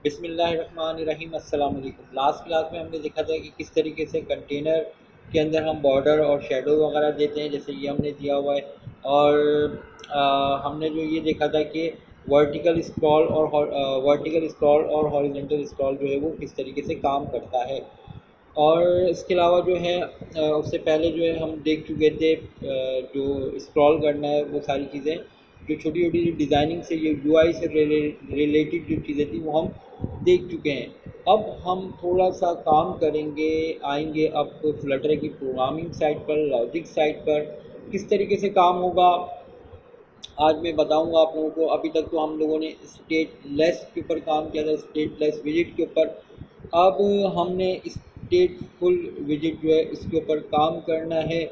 बिस्मिल्लाहिर्रहमानिर्रहीम अस्सलाम वालेकुम। लास्ट क्लास में हमने देखा था कि किस तरीके से कंटेनर के अंदर हम बॉर्डर और शेडो वगैरह देते हैं, जैसे ये हमने दिया हुआ है। और हमने जो ये देखा था कि वर्टिकल स्क्रॉल और हॉरिजॉन्टल स्क्रॉल जो है वो किस तरीके से काम करता है। और इसके अलावा जो है उससे पहले जो है हम देख चुके थे जो स्क्रॉल करना है वो सारी चीज़ें, जो छोटी छोटी जो डिज़ाइनिंग से, ये यूआई से रिलेटेड जो चीज़ें थी वो हम देख चुके हैं। अब हम थोड़ा सा काम करेंगे, आएंगे अब फ्लटर की प्रोग्रामिंग साइड पर, लॉजिक साइड पर किस तरीके से काम होगा आज मैं बताऊंगा आप लोगों को। अभी तक तो हम लोगों ने स्टेटलेस के ऊपर काम किया था, स्टेटलेस विजिट के ऊपर। अब हमने स्टेटफुल विजिट जो है इसके ऊपर काम करना है।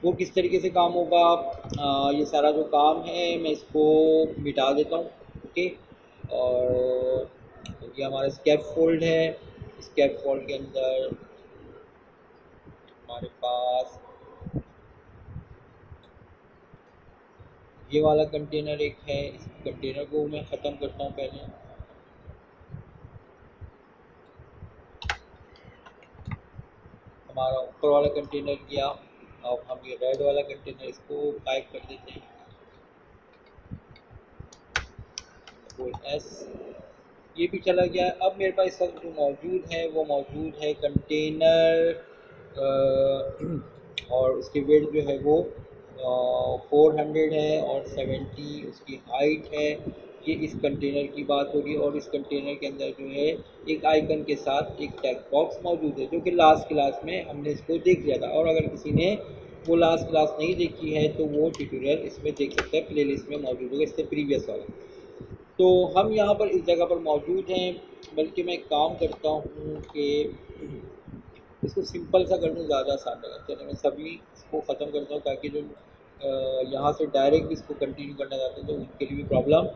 वो किस तरीके से काम होगा, ये सारा जो काम है मैं इसको मिटा देता हूँ। ओके। और ये हमारा स्कैप फोल्ड है। स्कैप फोल्ड के अंदर हमारे पास ये वाला कंटेनर एक है। इस कंटेनर को मैं ख़त्म करता हूँ पहले। हमारा ऊपर वाला कंटेनर गया। अब हम ये रेड वाला कंटेनर इसको टाइप कर देते हैं, कोई एस, ये भी चला गया। अब मेरे पास इस वक्त जो मौजूद है वो मौजूद है कंटेनर और उसकी वेट जो है वो 400 है और 70 उसकी हाइट है। ये इस कंटेनर की बात होगी। और इस कंटेनर के अंदर जो है एक आइकन के साथ एक टेक्स्ट बॉक्स मौजूद है, जो कि लास्ट क्लास में हमने इसको देख लिया था। और अगर किसी ने वो लास्ट क्लास नहीं देखी है तो वो ट्यूटोरियल इसमें देख सकते हैं, प्लेलिस्ट में मौजूद होगा, इससे प्रीवियस वाला। तो हम यहाँ पर इस जगह पर मौजूद हैं। बल्कि मैं काम करता हूँ कि इसको सिंपल सा कर दूँ, ज़्यादा आसान रहेगा। चलिए मैं सभी इसको ख़त्म करता हूँ ताकि जो यहाँ से डायरेक्ट इसको कंटिन्यू करना चाहते हैं तो उनके लिए भी प्रॉब्लम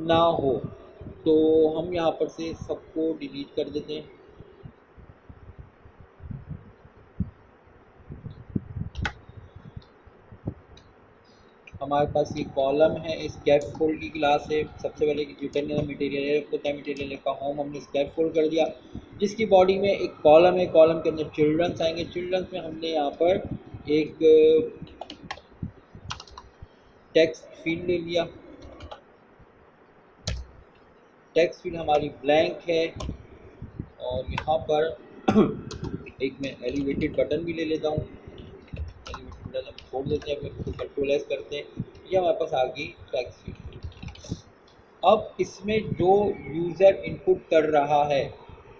ना हो। तो हम यहाँ पर से सबको डिलीट कर देते हैं। हमारे पास ये कॉलम है, स्कैप फोल्ड की क्लास है। सबसे पहले रिटर्न मटेरियल होता है, मटेरियल का होम हमने स्कैप फोल्ड कर दिया, जिसकी बॉडी में एक कॉलम है। कॉलम के अंदर चिल्ड्रंस आएंगे। चिल्ड्रंस में हमने यहाँ पर एक टेक्स्ट फील्ड ले लिया। टेक्स्ट फील्ड हमारी ब्लैंक है। और यहाँ पर एक मैं एलिवेटेड बटन भी ले लेता हूँ। एलिवेटेड बटन हम छोड़ देते हैं, फिर कंट्रोल एस करते हैं। ये हमारे पास आ गई टेक्स्ट फील्ड। अब इसमें जो यूज़र इनपुट कर रहा है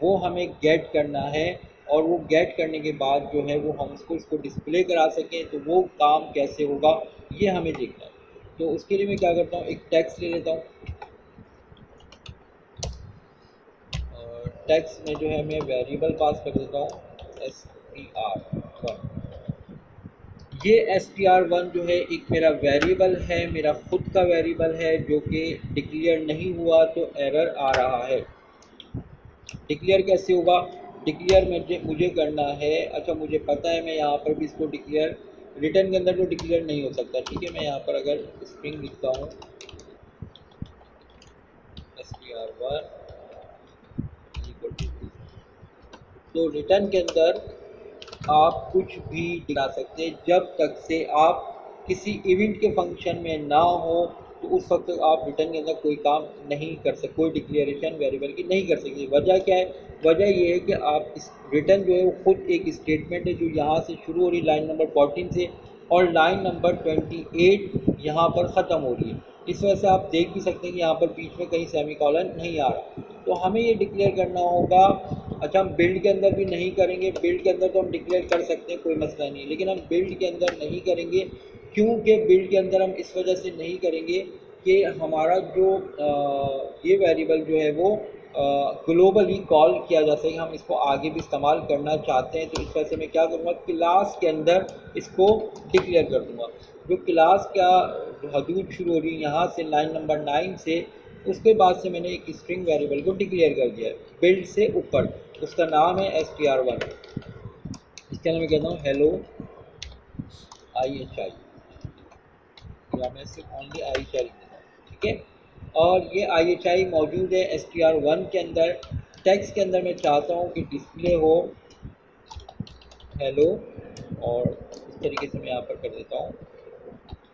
वो हमें गेट करना है। और वो गेट करने के बाद जो है वो हम इसको डिस्प्ले करा सकें, तो वो काम कैसे होगा ये हमें देखना है। तो उसके लिए मैं क्या करता हूँ, एक टेक्स्ट ले लेता हूँ। और टेक्स्ट में जो है मैं वेरिएबल पास कर देता हूँ str1। ये str1 जो है एक मेरा वेरिएबल है, मेरा खुद का वेरिएबल है, जो कि डिक्लेयर नहीं हुआ तो एरर आ रहा है। डिक्लेयर कैसे होगा, डिक्लेयर मुझे करना है। अच्छा मुझे पता है, मैं यहाँ पर भी इसको डिक्लेयर, रिटर्न के अंदर तो डिक्लेयर नहीं हो सकता। ठीक है, मैं यहाँ पर अगर स्ट्रिंग लिखता हूँ str1 इक्वल टू, तो रिटर्न के अंदर आप कुछ भी दिखा सकते हैं जब तक से आप किसी इवेंट के फंक्शन में ना हो। तो उस वक्त तक आप रिटर्न के अंदर कोई काम नहीं कर सकते, कोई डिक्लेरेशन वेरिएबल की नहीं कर सकते। वजह क्या है, वजह ये है कि आप इस रिटर्न जो है वो खुद एक स्टेटमेंट है जो यहाँ से शुरू हो रही है लाइन नंबर 14 से, और लाइन नंबर 28 यहाँ पर ख़त्म हो रही है। इस वजह से आप देख भी सकते हैं कि यहाँ पर बीच में कहीं सेमीकोलन नहीं आ रहा। तो हमें ये डिक्लेयर करना होगा। अच्छा हम बिल्ड के अंदर भी नहीं करेंगे, बिल्ड के अंदर तो हम डिक्लेयर कर सकते हैं, कोई मसला नहीं, लेकिन हम बिल्ड के अंदर नहीं करेंगे। क्योंकि बिल्ड के अंदर हम इस वजह से नहीं करेंगे कि हमारा जो ये वेरिएबल जो है वो ग्लोबली कॉल किया जा सके, हम इसको आगे भी इस्तेमाल करना चाहते हैं। तो इस वजह से मैं क्या करूँगा, क्लास के अंदर इसको डिक्लेयर कर दूँगा। जो क्लास का हदूद शुरू हो रही है यहाँ से लाइन नंबर 9 से, उसके बाद से मैंने एक स्ट्रिंग वेरिएबल को डिक्लेयर कर दिया है बिल्ड से ऊपर। उसका नाम है str1। इसके अंदर मैं कहता हूँ हेलो IHI, या मैं सिर्फ ओनली IHI देता हूँ। ठीक है, और ये IHI मौजूद है str1 के अंदर। टेक्स्ट के अंदर मैं चाहता हूँ कि डिस्प्ले हो हेलो, और इस तरीके से मैं यहाँ पर कर देता हूँ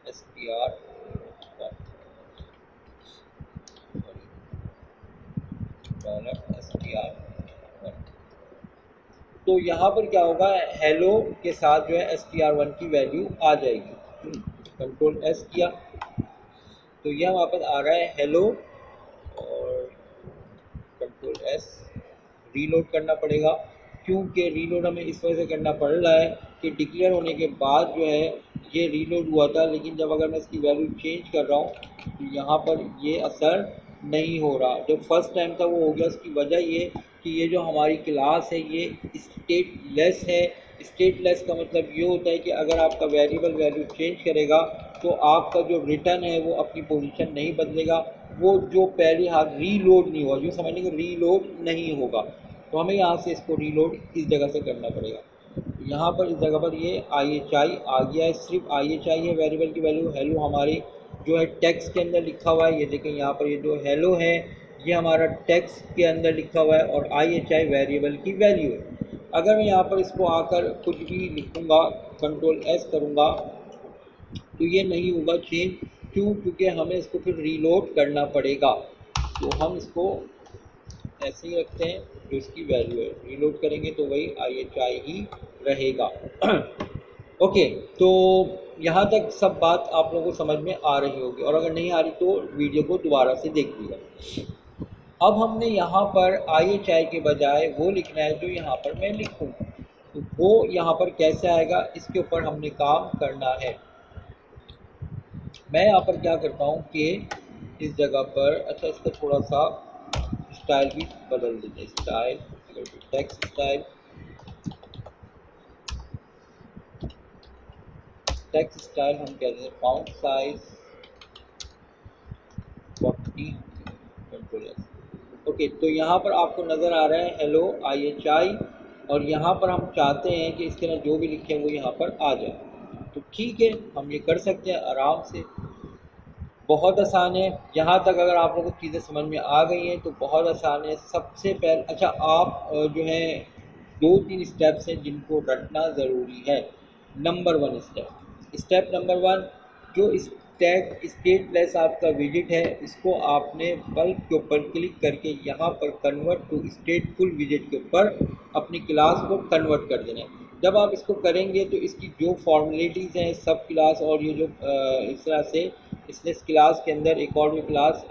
str $str1। तो यहाँ पर क्या होगा, हेलो के साथ जो है str1 की वैल्यू आ जाएगी। कंट्रोल एस किया तो यह वापस आ रहा है हेलो, और कंट्रोल एस रीलोड करना पड़ेगा, क्योंकि रीलोड हमें इस वजह से करना पड़ रहा है कि डिक्लेयर होने के बाद जो है ये रीलोड हुआ था, लेकिन जब अगर मैं इसकी वैल्यू चेंज कर रहा हूँ तो यहाँ पर ये असर नहीं हो रहा। जो फर्स्ट टाइम था वो हो गया, उसकी वजह ये कि ये जो हमारी क्लास है ये स्टेटलेस है। स्टेटलेस का मतलब ये होता है कि अगर आपका वेरिएबल वैल्यू चेंज करेगा तो आपका जो रिटर्न है वो अपनी पोजीशन नहीं बदलेगा, वो जो पहले हाथ रीलोड नहीं हुआ, जो समझने को रीलोड नहीं होगा। तो हमें यहाँ से इसको रीलोड इस जगह से करना पड़ेगा। यहाँ पर इस जगह पर ये IHI आ गया है, सिर्फ IHI है वेरिएबल की वैल्यू। हेलो हमारी जो है टेक्स्ट के अंदर लिखा हुआ है, ये देखें यहाँ पर ये जो हेलो है ये हमारा टेक्स्ट के अंदर लिखा हुआ है और IHI वेरिएबल की वैल्यू है। अगर मैं यहाँ पर इसको आकर कुछ भी लिखूँगा, कंट्रोल एस करूँगा, तो ये नहीं होगा चेंज। क्यों? क्योंकि हमें इसको फिर रीलोड करना पड़ेगा। तो हम इसको ऐसे ही रखते हैं, जो इसकी वैल्यू है रीलोड करेंगे तो वही IHI ही रहेगा। ओके, तो यहाँ तक सब बात आप लोगों को समझ में आ रही होगी, और अगर नहीं आ रही तो वीडियो को दोबारा से देखिएगा। अब हमने यहाँ पर IHI के बजाय वो लिखना है जो यहाँ पर मैं लिखूँ, तो वो यहाँ पर कैसे आएगा इसके ऊपर हमने काम करना है। मैं यहाँ पर क्या करता हूँ कि इस जगह पर, अच्छा इसका थोड़ा सा स्टाइल भी बदल देते हैं। Style text style, text style हम कहते हैं font size 40, control S. Okay, तो यहाँ पर आपको नज़र आ रहा है हेलो IHI, और यहाँ पर हम चाहते हैं कि इसके अंदर जो भी लिखे हैं वो यहाँ पर आ जाए। तो ठीक है, हम ये कर सकते हैं आराम से, बहुत आसान है। यहाँ तक अगर आप लोगों को चीज़ें समझ में आ गई हैं तो बहुत आसान है। सबसे पहले अच्छा आप जो है 2-3 स्टेप्स हैं जिनको रटना ज़रूरी है। नंबर 1 स्टेप नंबर 1, जो स्टेटलेस आपका विजिट है इसको आपने बल्ब के ऊपर क्लिक करके यहाँ पर कन्वर्ट टू स्टेटफुल विजिट के ऊपर अपनी क्लास को कन्वर्ट कर देना है। जब आप इसको करेंगे तो इसकी जो फॉर्मेलिटीज़ हैं सब क्लास, और ये जो इस तरह से इसने इस क्लास के अंदर एक और भी क्लास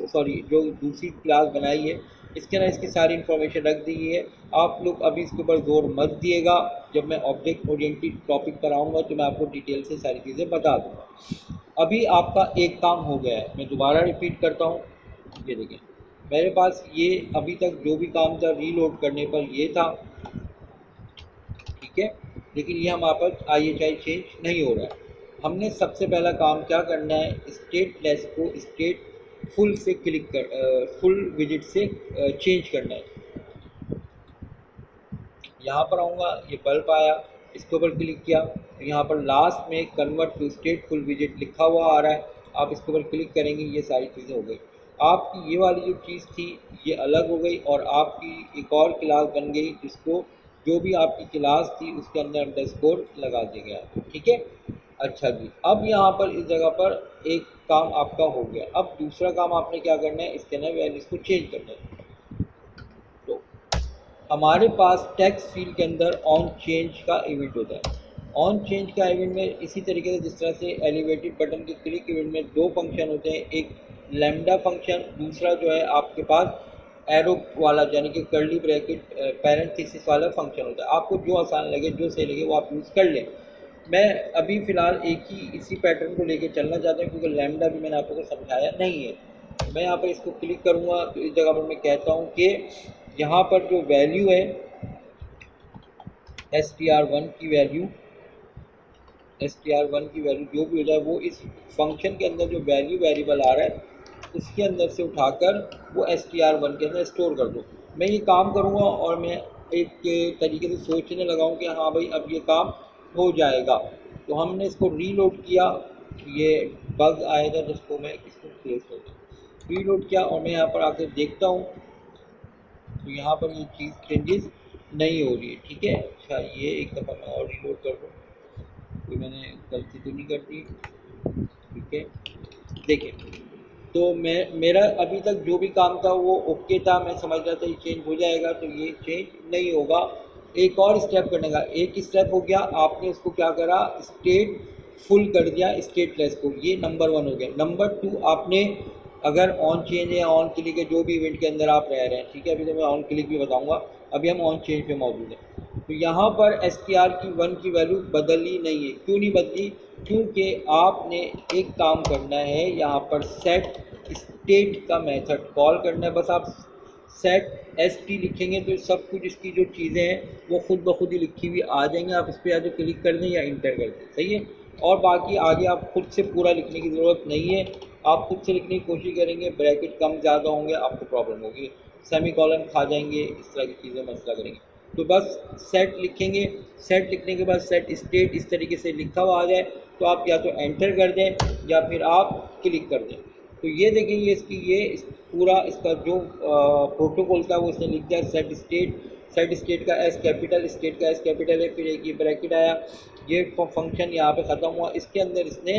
जो दूसरी क्लास बनाई है इसके अंदर इसकी सारी इन्फॉर्मेशन रख दी है। आप लोग अभी इसके ऊपर जोर मत दिएगा, जब मैं ऑब्जेक्ट ओरिएंटेड टॉपिक पर आऊँगा तो मैं आपको डिटेल से सारी चीज़ें बता दूँगा। अभी आपका एक काम हो गया है, मैं दोबारा रिपीट करता हूँ। ये देखिए मेरे पास ये अभी तक जो भी काम था रीलोड करने पर ये था, ठीक है, लेकिन ये हमारे पास IHI चेंज नहीं हो रहा है। हमने सबसे पहला काम क्या करना है, स्टेटलेस को स्टेट फुल से क्लिक कर फुल विजिट से चेंज करना है। यहाँ पर आऊँगा, ये बल्ब आया, इसके ऊपर क्लिक किया तो यहाँ पर लास्ट में convert to state full visit लिखा हुआ आ रहा है। आप इसके ऊपर क्लिक करेंगे, ये सारी चीज़ें हो गई। आपकी ये वाली जो चीज़ थी ये अलग हो गई, और आपकी एक और क्लास बन गई जिसको जो भी आपकी क्लास थी उसके अंदर अंडरस्कोर लगा दिया गया, ठीक है। अच्छा जी, अब यहाँ पर इस जगह पर एक काम आपका हो गया। अब दूसरा काम आपने क्या करना है, इसके अंदर वैल्यूज़ को चेंज करना है। तो हमारे पास टेक्स्ट फील्ड के अंदर ऑन चेंज का इवेंट होता है। ऑन चेंज का इवेंट में इसी तरीके से जिस तरह से एलिवेटेड बटन के क्लिक इवेंट में 2 फंक्शन होते हैं, एक लैम्डा फंक्शन, दूसरा जो है आपके पास एरो वाला यानी कि कर्ली ब्रैकेट पैरेंथेसिस वाला फंक्शन होता है। आपको जो आसान लगे, जो सही लगे वो आप यूज़ कर लें। मैं अभी फ़िलहाल एक ही इसी पैटर्न को लेके चलना चाहता हूँ, क्योंकि लैम्डा भी मैंने आपको समझाया नहीं है। मैं यहाँ पर इसको क्लिक करूँगा तो इस जगह पर मैं कहता हूँ कि यहाँ पर जो वैल्यू है str1 की वैल्यू, str1 की वैल्यू जो भी हो जाए वो इस फंक्शन के अंदर जो वैल्यू वेरिएबल आ रहा है उसके अंदर से उठाकर वो str1 के अंदर स्टोर कर दो। मैं ये काम करूँगा और मैं एक तरीके से सोचने लगा हूँ कि हाँ भाई अब ये काम हो जाएगा। तो हमने इसको रीलोड किया, ये बग आया था जिसको मैं इसको प्लेस कर रीलोड किया, और मैं यहाँ पर आकर देखता हूँ तो यहाँ पर ये चीज़ चेंजेस नहीं हो रही है, ठीक है। अच्छा, ये एक दफ़ा मैं और रिलोड कर दूँ, तो मैंने गलती तो नहीं कर दी, ठीक है। देखिए, तो मेरा अभी तक जो भी काम था वो ओके था, मैं समझ रहा था ये चेंज हो जाएगा, तो ये चेंज नहीं होगा। एक और स्टेप करने का, एक स्टेप हो गया, आपने उसको क्या करा, स्टेट फुल कर दिया स्टेटलेस को, ये नंबर 1 हो गया। नंबर 2, आपने अगर ऑन चेंज है, ऑन क्लिक है, जो भी इवेंट के अंदर आप रह रहे हैं, ठीक है, अभी तो मैं ऑन क्लिक भी बताऊंगा, अभी हम ऑन चेंज पे मौजूद हैं। तो यहाँ पर STR की 1 की वैल्यू बदली नहीं है। क्यों नहीं बदली? क्योंकि आपने एक काम करना है, यहाँ पर सेट स्टेट का मेथड कॉल करना है। बस आप सेट ST लिखेंगे तो सब कुछ इसकी जो चीज़ें हैं वो खुद ब खुद ही लिखी हुई आ जाएंगी। आप इस पर या तो क्लिक कर दें या इंटर कर दें, सही है। और बाकी आगे आप खुद से पूरा लिखने की ज़रूरत नहीं है। आप खुद से लिखने की कोशिश करेंगे, ब्रैकेट कम ज़्यादा होंगे, आपको प्रॉब्लम होगी, सेमी कॉलन खा जाएंगे, इस तरह की चीज़ें मसला करेंगे। तो बस सेट लिखेंगे, सेट लिखने के बाद सेट स्टेट इस तरीके से लिखा हुआ आ जाए तो आप या तो एंटर कर दें या फिर आप क्लिक कर दें। तो ये देखेंगे इसकी ये पूरा इसका जो प्रोटोकॉल था वो इसने लिख दिया, सेट स्टेट का एस कैपिटल, स्टेट का एस कैपिटल है, फिर एक ये ब्रैकेट आया, ये फंक्शन यहाँ पे ख़त्म हुआ। इसके अंदर इसने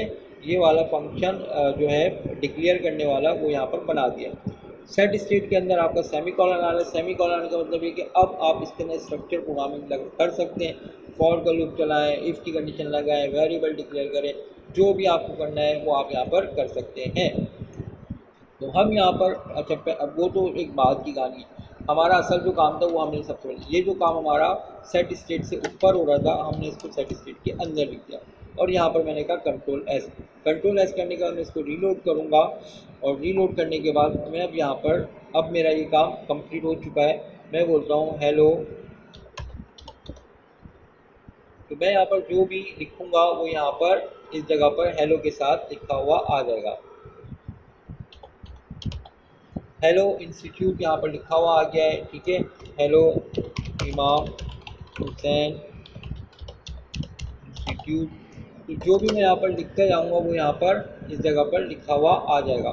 ये वाला फंक्शन जो है डिक्लेयर करने वाला वो यहाँ पर बना दिया। सेट स्टेट के अंदर आपका सेमी कॉलन आ रहा है। सेमी कॉलन आने का मतलब ये कि अब आप इसके अंदर स्ट्रक्चर प्रोग्रामिंग कर सकते हैं, फॉर का लूप चलाएं, इफ़ की कंडीशन लगाएं, वेरिएबल डिक्लेयर करें, जो भी आपको करना है वो आप यहाँ पर कर सकते हैं। तो हम यहाँ पर अच्छा, अब वो तो एक बात की कहानी है। हमारा असल जो काम था वो हमने सबसे पहले, ये जो काम हमारा सेट स्टेट से ऊपर हो रहा था, हमने इसको सेट स्टेट के अंदर लिख दिया। और यहाँ पर मैंने कहा कंट्रोल एस करने के बाद मैं इसको रीलोड करूँगा, और रीलोड करने के बाद मैं अब यहाँ पर, अब मेरा ये काम कंप्लीट हो चुका है। मैं बोलता हूँ हेलो, तो मैं यहाँ पर जो भी लिखूँगा वो यहाँ पर इस जगह पर हेलो के साथ लिखा हुआ आ जाएगा। हेलो इंस्टीट्यूट यहाँ पर लिखा हुआ आ गया है, ठीक है। हेलो इमाम हुसैन इंस्टीट्यूट, तो जो भी मैं यहाँ पर लिखते जाऊँगा वो यहाँ पर इस जगह पर लिखा हुआ आ जाएगा।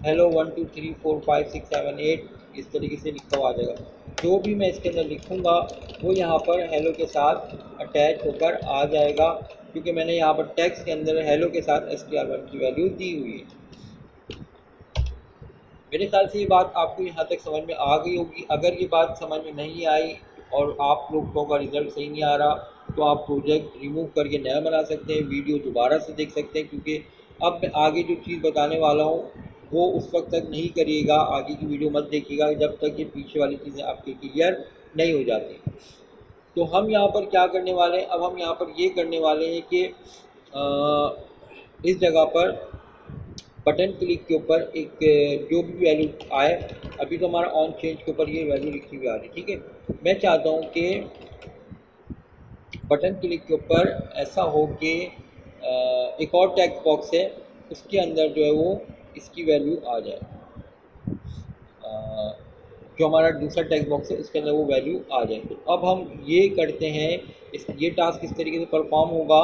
हेलो 1 2 3 4 5 6 7 8 इस तरीके से लिखा हुआ आ जाएगा। जो भी मैं इसके अंदर लिखूँगा वो यहाँ पर हेलो के साथ अटैच होकर आ जाएगा, क्योंकि मैंने यहाँ पर टेक्स्ट के अंदर हेलो के साथ STR1 की वैल्यू दी हुई है। मेरे ख्याल से ये बात आपको यहाँ तक समझ में आ गई होगी। अगर ये बात समझ में नहीं आई और आप लोगों का रिज़ल्ट सही नहीं आ रहा, तो आप प्रोजेक्ट रिमूव करके नया बना सकते हैं, वीडियो दोबारा से देख सकते हैं, क्योंकि अब मैं आगे जो चीज़ बताने वाला हूँ वो उस वक्त तक नहीं करिएगा, आगे की वीडियो मत देखिएगा जब तक ये पीछे वाली चीज़ें आपकी क्लियर नहीं हो जाती। तो हम यहाँ पर क्या करने वाले हैं, अब हम यहाँ पर ये करने वाले हैं कि इस जगह पर बटन क्लिक के ऊपर एक जो भी वैल्यू आए, अभी तो हमारा ऑन चेंज के ऊपर ये वैल्यू लिखी हुई आ रही है, ठीक है। मैं चाहता हूँ कि बटन क्लिक के ऊपर ऐसा हो कि एक और टेक्स्ट बॉक्स है उसके अंदर जो है वो इसकी वैल्यू आ जाए, जो हमारा दूसरा टेक्स्ट बॉक्स है उसके अंदर वो वैल्यू आ जाए। तो अब हम ये करते हैं, ये टास्क इस तरीके से परफॉर्म होगा।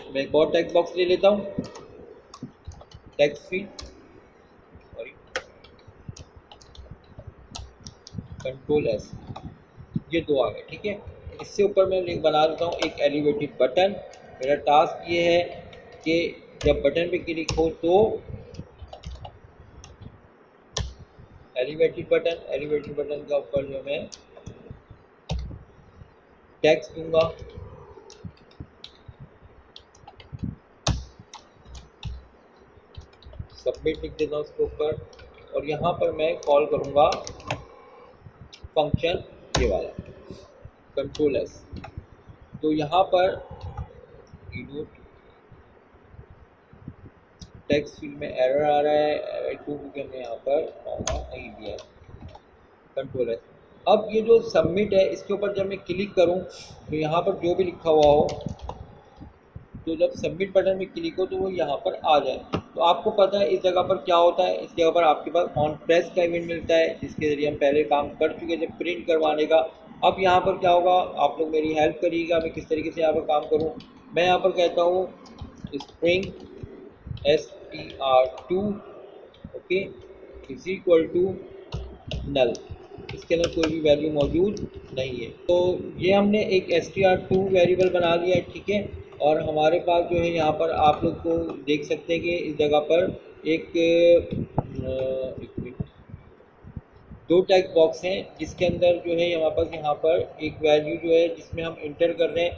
मैं एक और टेक्स्ट बॉक्स ले लेता हूँ, text field, sorry, control S, ये दो आ गए, ठीक है। इससे ऊपर मैं लिंक बना देता हूँ एक एलिवेटेड बटन। मेरा टास्क ये है कि जब बटन पे क्लिक हो तो एलिवेटेड बटन का ऊपर जो मैं टेक्स्ट दूंगा, सबमिट लिख देता हूँ उसके ऊपर, और यहाँ पर मैं कॉल करूँगा फंक्शन ये वाला कंट्रोल एस। तो यहाँ पर टेक्स्ट फील्ड में एरर आ रहा है, एरर क्योंकि हमने यहाँ पर कॉमा नहीं दिया है, कंट्रोल एस। अब ये जो सबमिट है इसके ऊपर जब मैं क्लिक करूँ तो यहाँ पर जो भी लिखा हुआ हो, तो जब सबमिट बटन में क्लिक हो तो वो यहाँ पर आ जाए। तो आपको पता है इस जगह पर क्या होता है, इस जगह पर आपके पास ऑन प्रेस का इवेंट मिलता है जिसके ज़रिए हम पहले काम कर चुके थे प्रिंट करवाने का। अब यहाँ पर क्या होगा, आप लोग मेरी हेल्प करिएगा, मैं किस तरीके से यहाँ पर काम करूँ। मैं यहाँ पर कहता हूँ string str2 okay is equal to null, इसके अंदर कोई भी वैल्यू मौजूद नहीं है। तो ये हमने एक str2 वेरिएबल बना लिया है, ठीक है। और हमारे पास जो है यहाँ पर आप लोग को देख सकते हैं कि इस जगह पर एक मिनट, दो टैग बॉक्स हैं जिसके अंदर जो है हमारे पास यहाँ पर एक वैल्यू जो है जिसमें हम इंटर कर रहे हैं,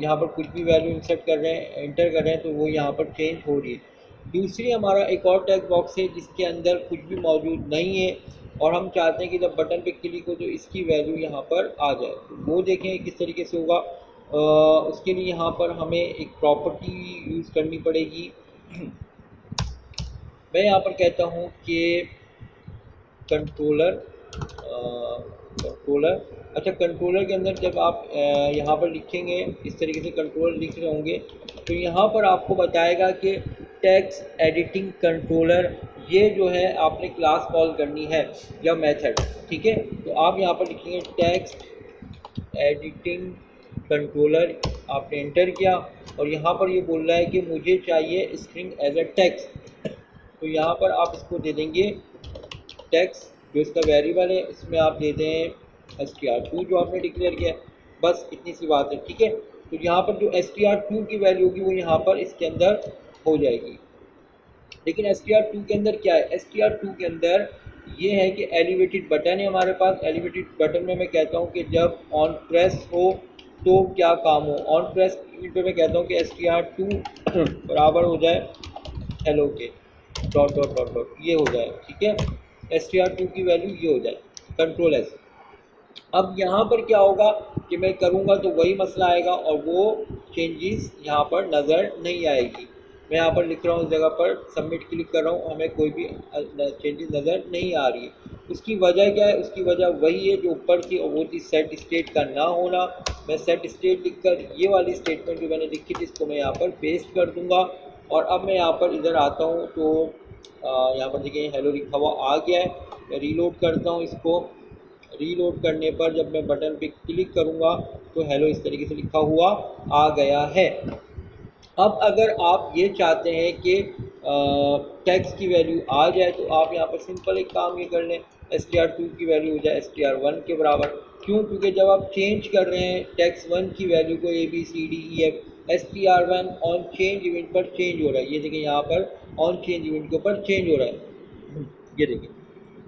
यहाँ पर कुछ भी वैल्यू इंसर्ट कर रहे हैं, इंटर कर रहे हैं, तो वो यहाँ पर चेंज हो रही है। दूसरी हमारा एक और टैग बॉक्स है जिसके अंदर कुछ भी मौजूद नहीं है और हम चाहते हैं कि जब बटन पे क्लिक हो तो इसकी वैल्यू यहाँ पर आ जाए। तो वो देखें किस तरीके से होगा। उसके लिए यहाँ पर हमें एक प्रॉपर्टी यूज़ करनी पड़ेगी। मैं यहाँ पर कहता हूँ कि कंट्रोलर अच्छा, कंट्रोलर के अंदर जब आप यहाँ पर लिखेंगे, इस तरीके से कंट्रोलर लिख रहे होंगे, तो यहाँ पर आपको बताएगा कि टेक्स्ट एडिटिंग कंट्रोलर, ये जो है आपने क्लास कॉल करनी है या मेथड, ठीक है। तो आप यहाँ पर लिखेंगे टेक्स्ट एडिटिंग कंट्रोलर, आपने एंटर किया और यहाँ पर ये बोल रहा है कि मुझे चाहिए स्ट्रिंग एज अ टेक्स्ट। तो यहाँ पर आप इसको दे देंगे टेक्स्ट, जो इसका वेरिएबल है, इसमें आप दे दें str2 जो आपने डिक्लेयर किया है। बस इतनी सी बात है, ठीक है। तो यहाँ पर जो str2 की वैल्यू होगी वो यहाँ पर इसके अंदर हो जाएगी। लेकिन str2 के अंदर क्या है, str2 के अंदर ये है कि एलिवेटेड बटन है हमारे पास। एलिवेटेड बटन में मैं कहता हूँ कि जब ऑन प्रेस हो तो क्या काम हो। ऑन प्रेस पे मैं कहता हूँ कि str2 बराबर हो जाए हेलो के डॉट डॉट डॉट डॉट, ये हो जाए, ठीक है। str2 की वैल्यू ये हो जाए, कंट्रोल एस। अब यहाँ पर क्या होगा कि मैं करूँगा तो वही मसला आएगा और वो चेंजेस यहाँ पर नज़र नहीं आएगी। मैं यहाँ पर लिख रहा हूँ, इस जगह पर सबमिट क्लिक कर रहा हूँ, हमें कोई भी चेंजेस नज़र नहीं आ रही है। उसकी वजह क्या है, उसकी वजह वही है जो ऊपर थी और वो थी सेट स्टेट का ना होना। मैं सेट स्टेट लिखकर ये वाली स्टेटमेंट जो मैंने लिखी थी इसको मैं यहाँ पर पेस्ट कर दूँगा। और अब मैं यहाँ पर इधर आता हूँ तो यहाँ पर देखिए हेलो लिखा हुआ आ गया है। मैं रीलोड करता हूँ इसको। रीलोड करने पर जब मैं बटन पे क्लिक करूँगा तो हेलो इस तरीके से लिखा हुआ आ गया है। अब अगर आप ये चाहते हैं कि टेक्स्ट की वैल्यू आ जाए तो आप यहाँ पर सिंपल एक काम ये कर लें, str2 की वैल्यू हो जाए str1 के बराबर। क्यों? क्योंकि जब आप चेंज कर रहे हैं टेक्स्ट 1 की वैल्यू को ABCDEF, str1 on change event पर चेंज हो रहा है। ये देखिए यहाँ पर ऑन चेंज इवेंट के ऊपर चेंज हो रहा है, ये देखिए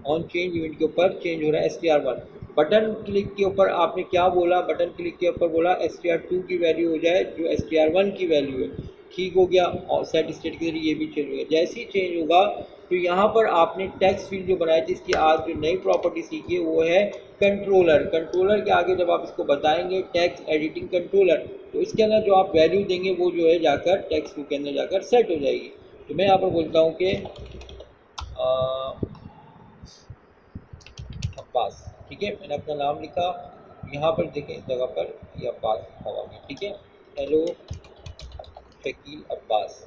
ऑन चेंज इवेंट के ऊपर चेंज हो रहा है str1। बटन क्लिक के ऊपर आपने क्या बोला, बटन क्लिक के ऊपर बोला str2 की वैल्यू हो जाए जो str1 की वैल्यू है, ठीक हो गया। और सेट स्टेट के जरिए ये भी चेंज हो गया। जैसे ही चेंज होगा तो यहाँ पर आपने टेक्स्ट फील्ड जो बनाई थी इसकी आज जो नई प्रॉपर्टी सीखी है वो है कंट्रोलर। कंट्रोलर के आगे जब आप इसको बताएंगे टेक्स्ट एडिटिंग कंट्रोलर, तो इसके अंदर जो आप वैल्यू देंगे वो जो है जाकर टेक्स्ट के अंदर जाकर सेट हो जाएगी। तो मैं यहाँ पर बोलता हूँ कि अब्बास, ठीक है। मैंने अपना नाम लिखा, यहाँ पर देखें इस जगह पर ये अब्बास लिखा हुआ है, ठीक है। हेलो शकील अब्बास,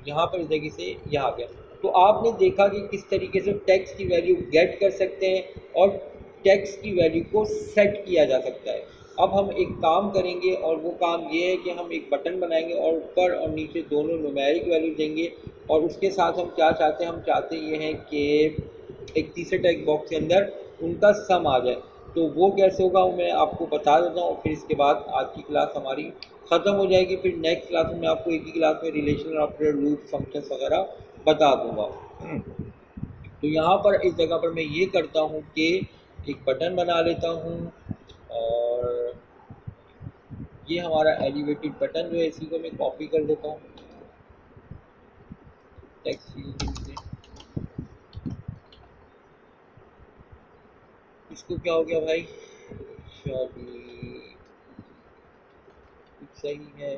यहाँ पर इस जगह से यहाँ आ गया। तो आपने देखा कि किस तरीके से टेक्स्ट की वैल्यू गेट कर सकते हैं और टेक्स्ट की वैल्यू को सेट किया जा सकता है। अब हम एक काम करेंगे और वो काम ये है कि हम एक बटन बनाएंगे और ऊपर और नीचे दोनों न्यूमेरिक वैल्यू देंगे। और उसके साथ हम क्या चाहते हैं, हम चाहते ये हैं कि एक तीसरे टेक्स्ट बॉक्स के अंदर उनका सम आ जाए। तो वो कैसे होगा वो मैं आपको बता देता हूँ, फिर इसके बाद आज की क्लास हमारी ख़त्म हो जाएगी। फिर नेक्स्ट क्लास में मैं आपको एक ही क्लास में रिलेशनल ऑपरेटर, लूप, फंक्शंस वगैरह बता दूंगा। तो यहाँ पर इस जगह पर मैं ये करता हूँ कि एक बटन बना लेता हूँ और ये हमारा एलिवेटेड बटन जो है इसी को मैं कॉपी कर देता हूँ टेक्स्ट फील्ड से। इसको क्या हो गया भाई, चलिए सही है।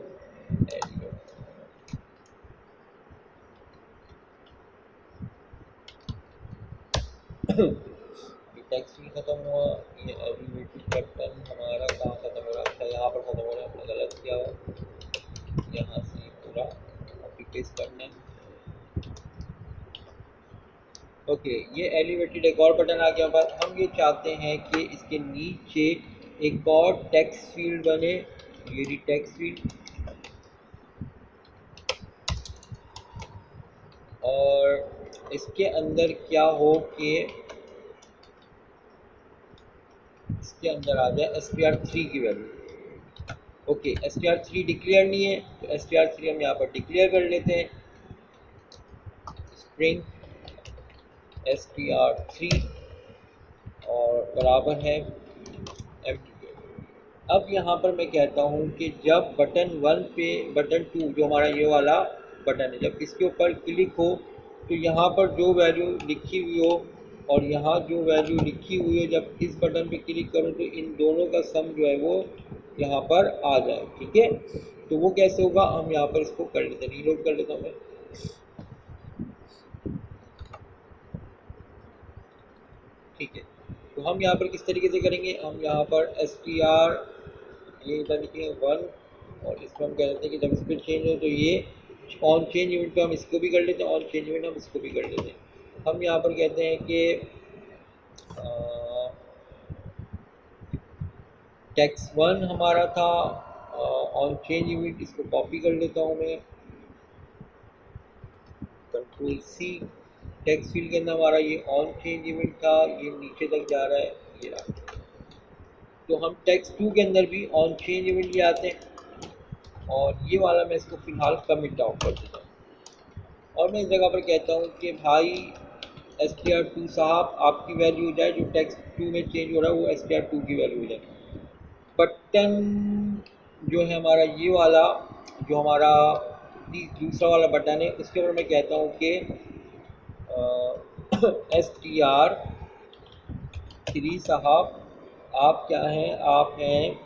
टेक्स्ट भी खत्म हुआ, ये एलिवेटेड बटन हमारा कहाँ खत्म हो रहा है, अच्छा यहाँ पर खत्म हो रहा है, हमने गलत किया हुआ। यहाँ से पूरा कॉपी पेस्ट करना है। ओके, ये एलिवेटेड एक और बटन आ गया बस। हम ये चाहते हैं कि इसके नीचे एक और टेक्स्ट फील्ड बने, ये टेक्स्ट फील्ड, और इसके अंदर क्या हो कि इसके अंदर आ जाए str3 की वैल्यू। ओके, str3 डिक्लेयर नहीं है तो str3 हम यहाँ पर डिक्लेयर कर लेते हैं, स्ट्रिंग str3 और बराबर है empty। अब यहाँ पर मैं कहता हूँ कि जब बटन 1 पे बटन 2 जो हमारा ये वाला बटन है, जब इसके ऊपर क्लिक हो तो यहाँ पर जो वैल्यू लिखी हुई हो और यहाँ जो वैल्यू लिखी हुई है, जब इस बटन पे क्लिक करूँ तो इन दोनों का सम जो है वो यहाँ पर आ जाए। ठीक है, तो वो कैसे होगा, हम यहाँ पर इसको कर लेते हैं, रीलोड कर लेता हूँ मैं। ठीक है, तो हम यहाँ पर किस तरीके से करेंगे, हम यहाँ पर str ये इधर लिखेंगे 1 और इसको हम कह देते हैं कि जब स्पीड चेंज हो तो ये ऑन चेंज इवेंट पे हम इसको भी कर लेते हैं, ऑन चेंज इवेंट हम इसको भी कर लेते हैं। हम यहाँ पर कहते हैं कि टेक्स्ट 1 हमारा था ऑन चेंज इवेंट, इसको कॉपी कर लेता हूँ मैं, कंट्रोल सी। टेक्स्ट फील्ड के अंदर हमारा ये ऑन चेंज इवेंट था, ये नीचे तक जा रहा है, ये रहा। तो हम टेक्स्ट 2 के अंदर भी ऑन चेंज इवेंट ले आते हैं और ये वाला मैं इसको फिलहाल कमिट डाउन कर देता हूँ और मैं इस जगह पर कहता हूँ कि भाई str2 साहब आपकी वैल्यू हो जाए, जो टेक्स्ट 2 में चेंज हो रहा है वो str2 की वैल्यू हो जाए। बटन जो है हमारा ये वाला, जो हमारा दूसरा वाला बटन है, उसके ऊपर मैं कहता हूँ कि str3 साहब आप क्या हैं, आप हैं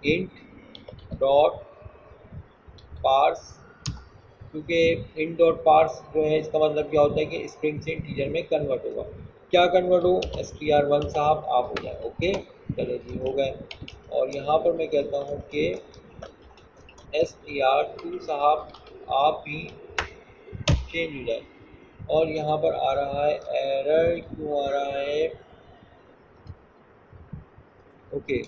int डॉट पार्स, क्योंकि int डॉट पार्स जो है इसका मतलब क्या होता है कि स्ट्रिंग से इंटीजर में कन्वर्ट होगा। क्या कन्वर्ट हो, str1 साहब आप हो जाए। ओके, चलो जी हो गए। और यहाँ पर मैं कहता हूँ कि str2 साहब आप भी चेंज हो जाए। और यहाँ पर आ रहा है एरर, क्यों आ रहा है, ओके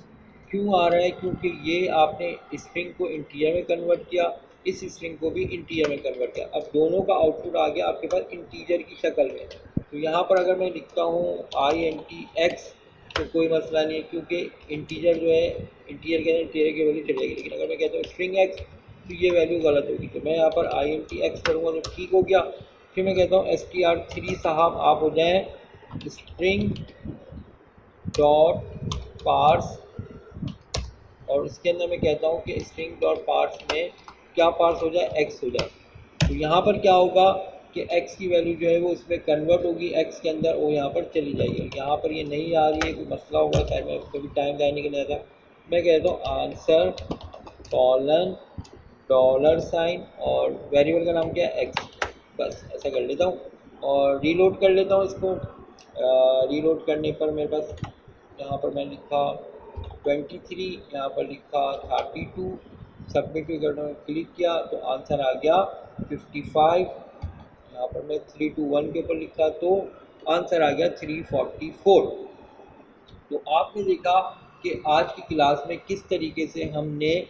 क्यों आ रहा है, क्योंकि ये आपने स्ट्रिंग को इंटीजर में कन्वर्ट किया, इस स्ट्रिंग को भी इंटीजर में कन्वर्ट किया, अब दोनों का आउटपुट आ गया आपके पास इंटीजर की शक्ल में। तो यहाँ पर अगर मैं लिखता हूँ int(x) तो कोई मसला नहीं है, क्योंकि इंटीजर जो है इंटीजर के अंदर इंटीजर की वैल्यू चलेगी। लेकिन अगर मैं कहता हूँ स्ट्रिंग x तो ये वैल्यू गलत होगी, तो मैं यहाँ पर int(x) करूँगा तो ठीक हो गया। फिर मैं कहता हूँ str3 साहब आप हो जाएँ स्ट्रिंग डॉट पार्स और इसके अंदर मैं कहता हूँ कि स्ट्रिंग डॉट पार्स में क्या पार्स हो जाए, x हो जाए। तो यहाँ पर क्या होगा कि x की वैल्यू जो है वो इसमें कन्वर्ट होगी, x के अंदर वो यहाँ पर चली जाएगी। यहाँ पर ये नहीं आ रही है, कोई मसला होगा, शायद मैं कभी टाइम जाने के लिए आता। मैं कहता हूँ आंसर कॉलन $साइन और वेरिएबल का नाम क्या है, x। बस ऐसा कर लेता हूँ और रीलोड कर लेता हूँ इसको। रीलोड करने पर मेरे पास यहाँ पर मैं लिखा 23, यहाँ पर लिखा 32, सबमिट भी करना क्लिक किया तो आंसर आ गया 55। यहाँ पर मैं 321 के ऊपर लिखा तो आंसर आ गया 344। तो आपने देखा कि आज की क्लास में किस तरीके से हमने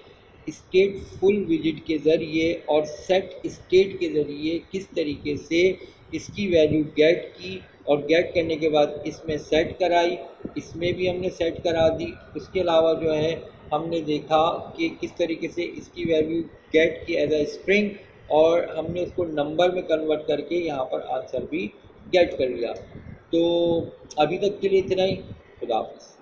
स्टेट फुल विजिट के ज़रिए और सेट स्टेट के ज़रिए किस तरीके से इसकी वैल्यू गेट की और गेट करने के बाद इसमें सेट कराई, इसमें भी हमने सेट करा दी। उसके अलावा जो है हमने देखा कि किस तरीके से इसकी वैल्यू गेट की एज अ स्ट्रिंग और हमने उसको नंबर में कन्वर्ट करके यहाँ पर आंसर भी गेट कर लिया। तो अभी तक के लिए इतना ही, खुदा हाफिज़।